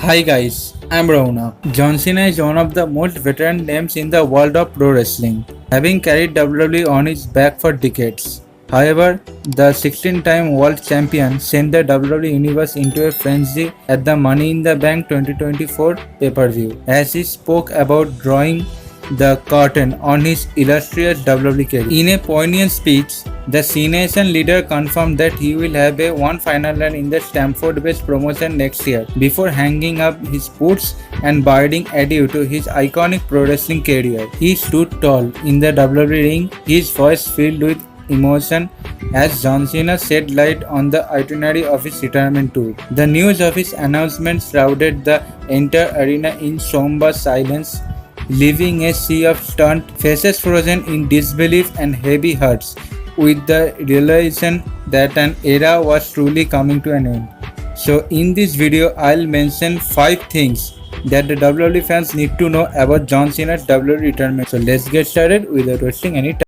Hi guys, I'm Rauna. John Cena is one of the most veteran names in the world of pro wrestling, having carried WWE on his back for decades. However, the 16-time world champion sent the WWE Universe into a frenzy at the Money in the Bank 2024 pay-per-view, as he spoke about drawing the curtain on his illustrious WWE career. In a poignant speech, the C Nation leader confirmed that he will have one final run in the Stamford-based promotion next year before hanging up his boots and bidding adieu to his iconic pro wrestling career. He stood tall in the WWE ring, his voice filled with emotion as John Cena shed light on the itinerary of his retirement tour. The news of his announcement shrouded the entire arena in somber silence, leaving a sea of stunned faces frozen in disbelief and heavy hearts, with the realization that an era was truly coming to an end. So in this video, I'll mention 5 things that the WWE fans need to know about John Cena's WWE retirement. So let's get started without wasting any time.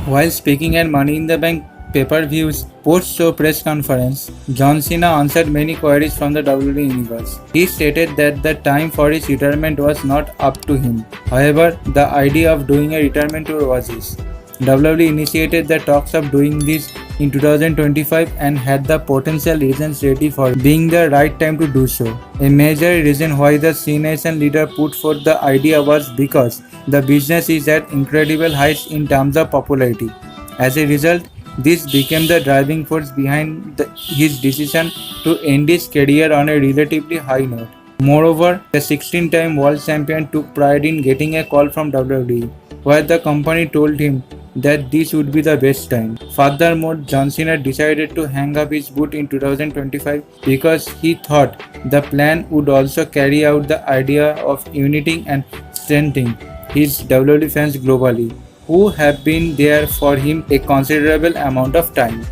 While speaking at Money in the Bank pay-per-view's post-show press conference, John Cena answered many queries from the WWE Universe. He stated that the time for his retirement was not up to him. However, the idea of doing a retirement tour was his. WWE initiated the talks of doing this in 2025 and had the potential reasons ready for being the right time to do so. A major reason why the C Nation leader put forth the idea was because the business is at incredible heights in terms of popularity. As a result, this became the driving force behind his decision to end his career on a relatively high note. Moreover, the 16-time world champion took pride in getting a call from WWE, where the company told him that this would be the best time. Furthermore, John Cena decided to hang up his boot in 2025 because he thought the plan would also carry out the idea of uniting and strengthening his WWE fans globally, who have been there for him a considerable amount of time.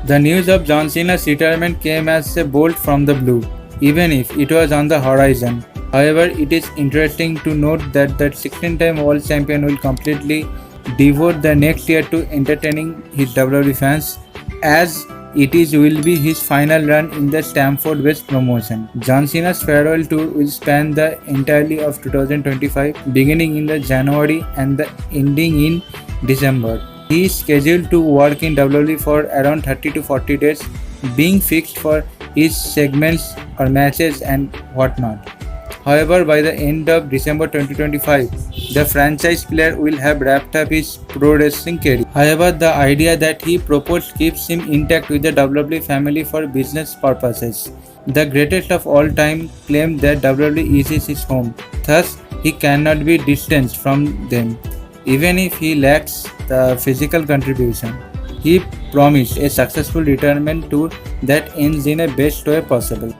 The news of John Cena's retirement came as a bolt from the blue, even if it was on the horizon. However, it is interesting to note that the 16-time world champion will completely devote the next year to entertaining his WWE fans, as will be his final run in the Stamford-based promotion. John Cena's farewell tour will span the entirety of 2025, beginning in the January and ending in December. He is scheduled to work in WWE for around 30 to 40 days, being fixed for his segments or matches and whatnot. However, by the end of December 2025, the franchise player will have wrapped up his pro wrestling career. However, the idea that he proposed keeps him intact with the WWE family for business purposes. The greatest of all time claimed that WWE is his home, thus he cannot be distanced from them, even if he lacks the physical contribution. He promised a successful retirement tour that ends in a best way possible.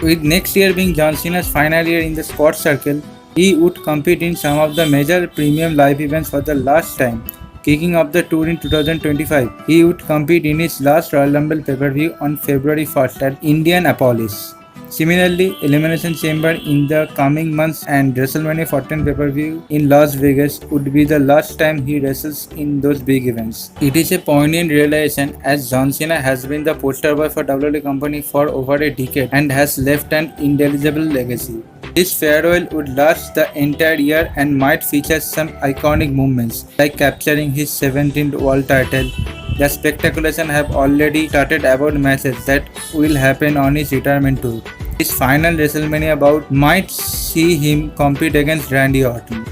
With next year being John Cena's final year in the Scott Circle, he would compete in some of the major premium live events for the last time. Kicking off the tour in 2025, he would compete in his last Royal Rumble pay-per-view on February 1st at Indianapolis. Similarly, Elimination Chamber in the coming months and WrestleMania 14 pay-per-view in Las Vegas would be the last time he wrestles in those big events. It is a poignant realization as John Cena has been the poster boy for WWE company for over a decade and has left an indelible legacy. This farewell would last the entire year and might feature some iconic moments like capturing his 17th world title. The speculation have already started about matches that will happen on his retirement tour. His final WrestleMania bout might see him compete against Randy Orton.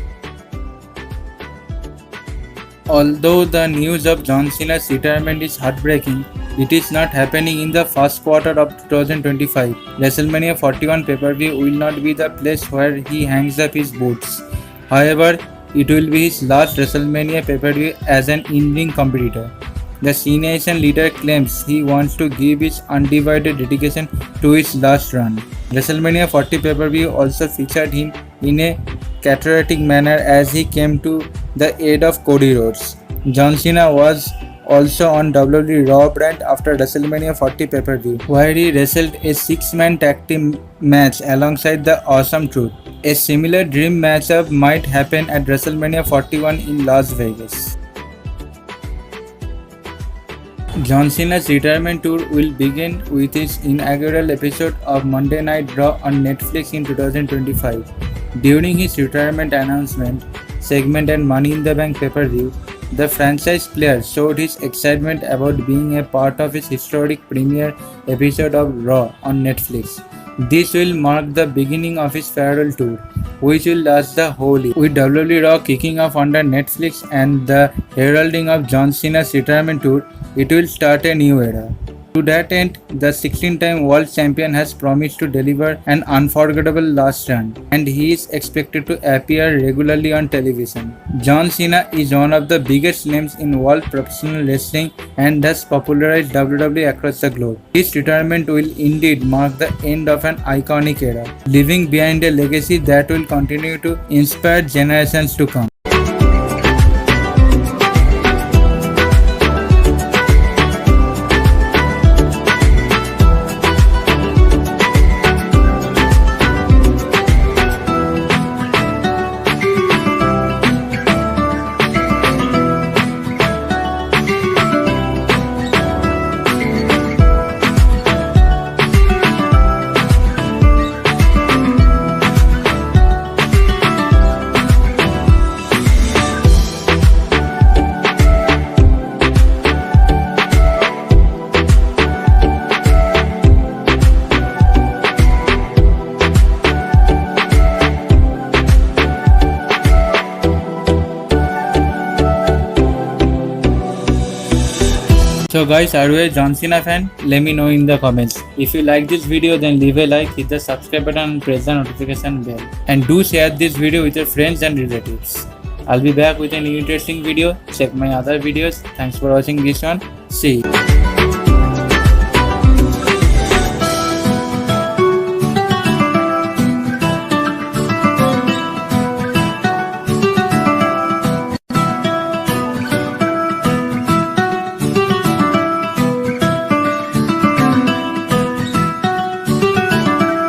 Although the news of John Cena's retirement is heartbreaking, it is not happening in the first quarter of 2025. WrestleMania 41 pay-per-view will not be the place where he hangs up his boots. However, it will be his last WrestleMania pay-per-view as an in-ring competitor. The C Nation leader claims he wants to give his undivided dedication to his last run. WrestleMania 40 pay-per-view also featured him in a cathartic manner as he came to the aid of Cody Rhodes. John Cena was also on WWE Raw brand after WrestleMania 40 pay-per-view, where he wrestled a six-man tag team match alongside the Awesome Truth. A similar dream matchup might happen at WrestleMania 41 in Las Vegas. John Cena's retirement tour will begin with his inaugural episode of Monday Night Raw on Netflix in 2025. During his retirement announcement segment and Money in the Bank pay-per-view, the franchise player showed his excitement about being a part of his historic premiere episode of Raw on Netflix. This will mark the beginning of his farewell tour, which will last the whole year. With WWE Raw kicking off under Netflix and the heralding of John Cena's retirement tour, it will start a new era. To that end, the 16-time world champion has promised to deliver an unforgettable last run, and he is expected to appear regularly on television. John Cena is one of the biggest names in world professional wrestling and has popularized WWE across the globe. His retirement will indeed mark the end of an iconic era, leaving behind a legacy that will continue to inspire generations to come. So guys, are you a John Cena fan? Let me know in the comments. If you like this video, then leave a like, hit the subscribe button and press the notification bell. And do share this video with your friends and relatives. I'll be back with a new interesting video. Check my other videos. Thanks for watching this one. See you.